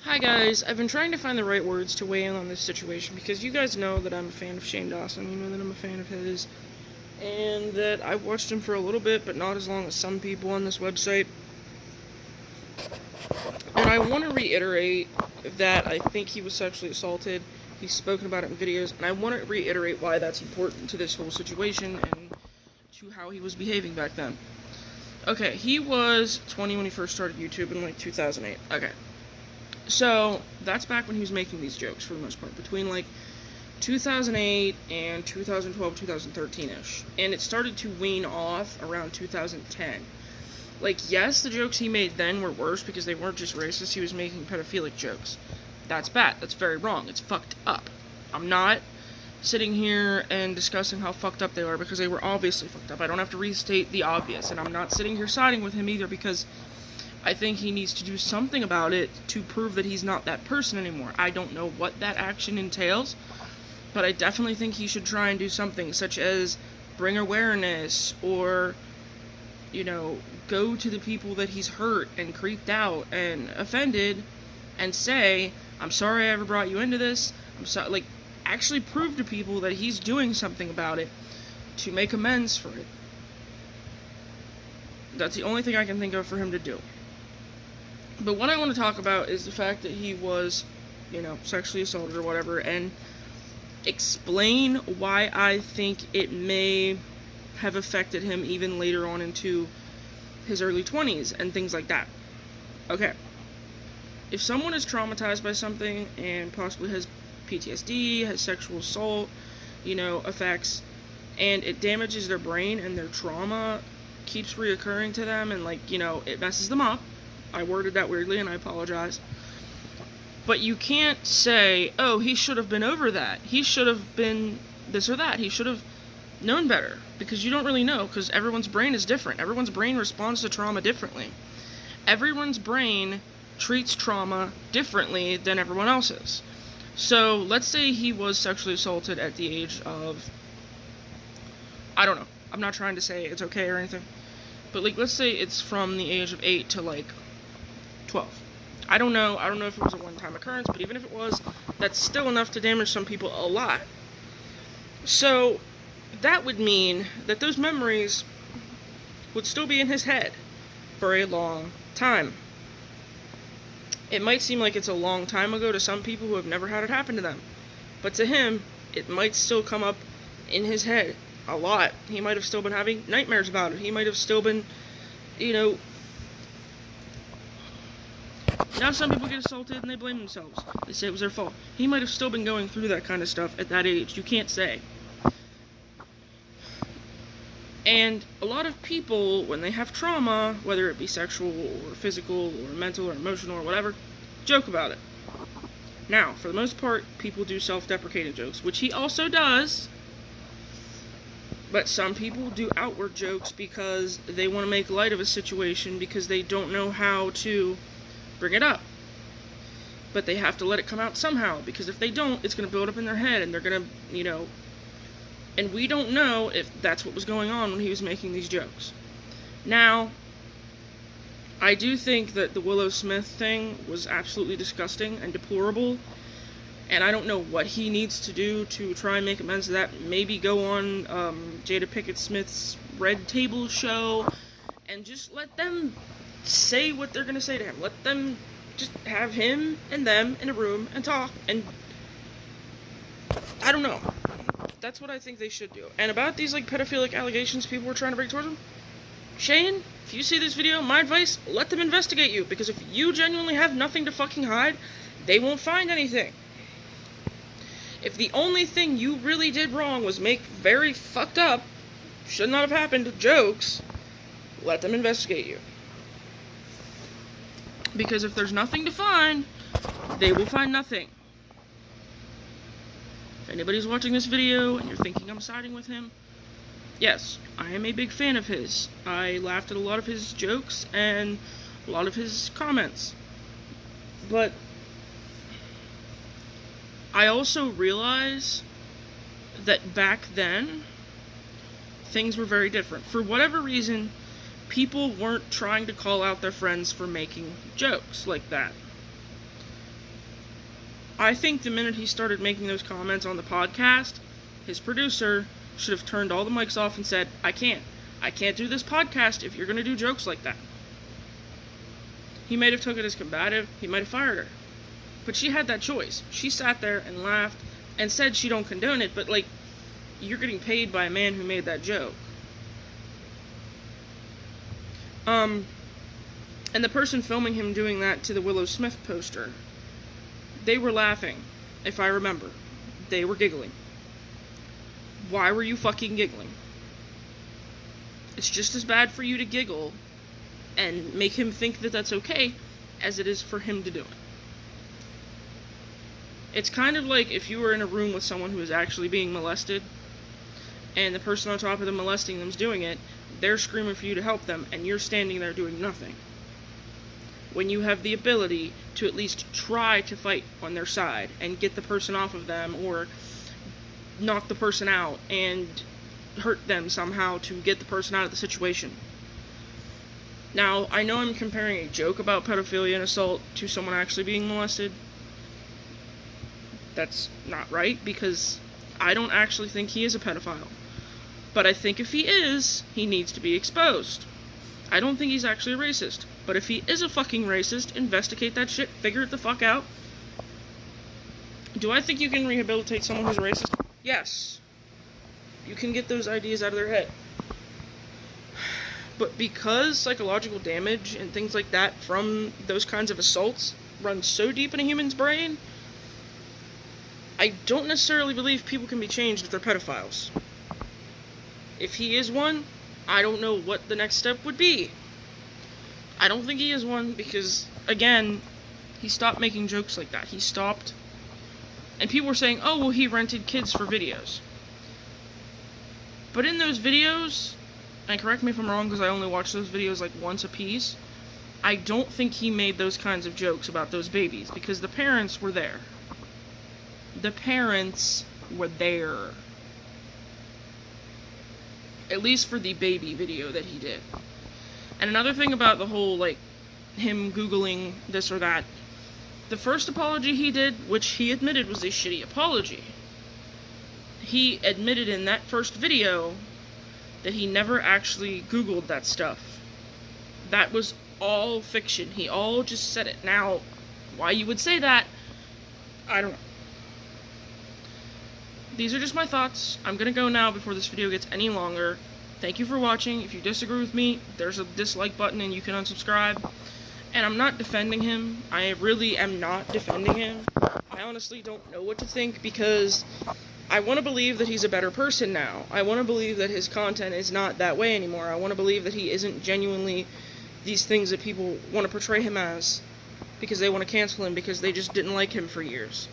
Hi guys, I've been trying to find the right words to weigh in on this situation because you guys know that I'm a fan of Shane Dawson, you know that I'm a fan of his, and that I've watched him for a little bit, but not as long as some people on this website. And I want to reiterate that I think he was sexually assaulted. He's spoken about it in videos, and I want to reiterate why that's important to this whole situation and to how he was behaving back then. Okay, he was 20 when he first started YouTube in like 2008. Okay. So, that's back when he was making these jokes, for the most part, between, 2008 and 2012, 2013-ish. And it started to wane off around 2010. Yes, the jokes he made then were worse because they weren't just racist, he was making pedophilic jokes. That's bad. That's very wrong. It's fucked up. I'm not sitting here and discussing how fucked up they are because they were obviously fucked up. I don't have to restate the obvious, and I'm not sitting here siding with him either because I think he needs to do something about it to prove that he's not that person anymore. I don't know what that action entails, but I definitely think he should try and do something, such as bring awareness or, go to the people that he's hurt and creeped out and offended and say, I'm sorry I ever brought you into this. I'm sorry, actually prove to people that he's doing something about it to make amends for it. That's the only thing I can think of for him to do. But what I want to talk about is the fact that he was, sexually assaulted or whatever, and explain why I think it may have affected him even later on into his early 20s and things like that. Okay. If someone is traumatized by something and possibly has PTSD, has sexual assault, effects, and it damages their brain and their trauma keeps reoccurring to them and, it messes them up. I worded that weirdly, and I apologize. But you can't say, oh, he should have been over that. He should have been this or that. He should have known better. Because you don't really know, because everyone's brain is different. Everyone's brain responds to trauma differently. Everyone's brain treats trauma differently than everyone else's. So, let's say he was sexually assaulted at the age of, I don't know. I'm not trying to say it's okay or anything. But, let's say it's from the age of 8 to, 12. I don't know if it was a one-time occurrence, but even if it was, that's still enough to damage some people a lot. So, that would mean that those memories would still be in his head for a long time. It might seem like it's a long time ago to some people who have never had it happen to them, but to him, it might still come up in his head a lot. He might have still been having nightmares about it. He might have still been, Now some people get assaulted and they blame themselves. They say it was their fault. He might have still been going through that kind of stuff at that age. You can't say. And a lot of people, when they have trauma, whether it be sexual or physical or mental or emotional or whatever, joke about it. Now, for the most part, people do self-deprecating jokes, which he also does. But some people do outward jokes because they want to make light of a situation because they don't know how to bring it up. But they have to let it come out somehow, because if they don't, it's going to build up in their head, and they're going to, and we don't know if that's what was going on when he was making these jokes. Now, I do think that the Willow Smith thing was absolutely disgusting and deplorable, and I don't know what he needs to do to try and make amends to that. Maybe go on Jada Pinkett Smith's Red Table show, and just let them say what they're going to say to him. Let them just have him and them in a room and talk, and I don't know. That's what I think they should do. And about these, pedophilic allegations people were trying to bring towards him, Shane, if you see this video, my advice, let them investigate you, because if you genuinely have nothing to fucking hide, they won't find anything. If the only thing you really did wrong was make very fucked up, should not have happened, jokes, let them investigate you. Because if there's nothing to find, they will find nothing. If anybody's watching this video and you're thinking I'm siding with him, yes, I am a big fan of his. I laughed at a lot of his jokes and a lot of his comments. But I also realize that back then, things were very different. For whatever reason, people weren't trying to call out their friends for making jokes like that. I think the minute he started making those comments on the podcast, his producer should have turned all the mics off and said, I can't do this podcast if you're going to do jokes like that. He might have took it as combative, he might have fired her. But she had that choice. She sat there and laughed and said she don't condone it, but like, you're getting paid by a man who made that joke. And the person filming him doing that to the Willow Smith poster, they were laughing, if I remember. They were giggling. Why were you fucking giggling? It's just as bad for you to giggle and make him think that that's okay as it is for him to do it. It's kind of like if you were in a room with someone who is actually being molested, and the person on top of them molesting them is doing it, they're screaming for you to help them, and you're standing there doing nothing. When you have the ability to at least try to fight on their side and get the person off of them, or knock the person out and hurt them somehow to get the person out of the situation. Now, I know I'm comparing a joke about pedophilia and assault to someone actually being molested. That's not right, because I don't actually think he is a pedophile. But I think if he is, he needs to be exposed. I don't think he's actually a racist. But if he is a fucking racist, investigate that shit, figure it the fuck out. Do I think you can rehabilitate someone who's a racist? Yes. You can get those ideas out of their head. But because psychological damage and things like that from those kinds of assaults run so deep in a human's brain, I don't necessarily believe people can be changed if they're pedophiles. If he is one, I don't know what the next step would be. I don't think he is one because, again, he stopped making jokes like that. He stopped. And people were saying, oh, well, he rented kids for videos. But in those videos, and correct me if I'm wrong because I only watched those videos like once a piece, I don't think he made those kinds of jokes about those babies because the parents were there. The parents were there. At least for the baby video that he did. And another thing about the whole, like, him Googling this or that, the first apology he did, which he admitted was a shitty apology, he admitted in that first video that he never actually Googled that stuff. That was all fiction. He all just said it. Now, why you would say that, I don't know. These are just my thoughts. I'm gonna go now before this video gets any longer. Thank you for watching. If you disagree with me, there's a dislike button and you can unsubscribe. And I'm not defending him. I really am not defending him. I honestly don't know what to think because I want to believe that he's a better person now. I want to believe that his content is not that way anymore. I want to believe that he isn't genuinely these things that people want to portray him as because they want to cancel him because they just didn't like him for years.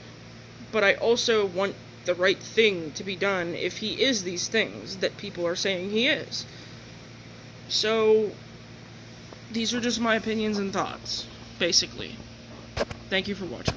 But I also want the right thing to be done if he is these things that people are saying he is. So, these are just my opinions and thoughts, basically. Thank you for watching.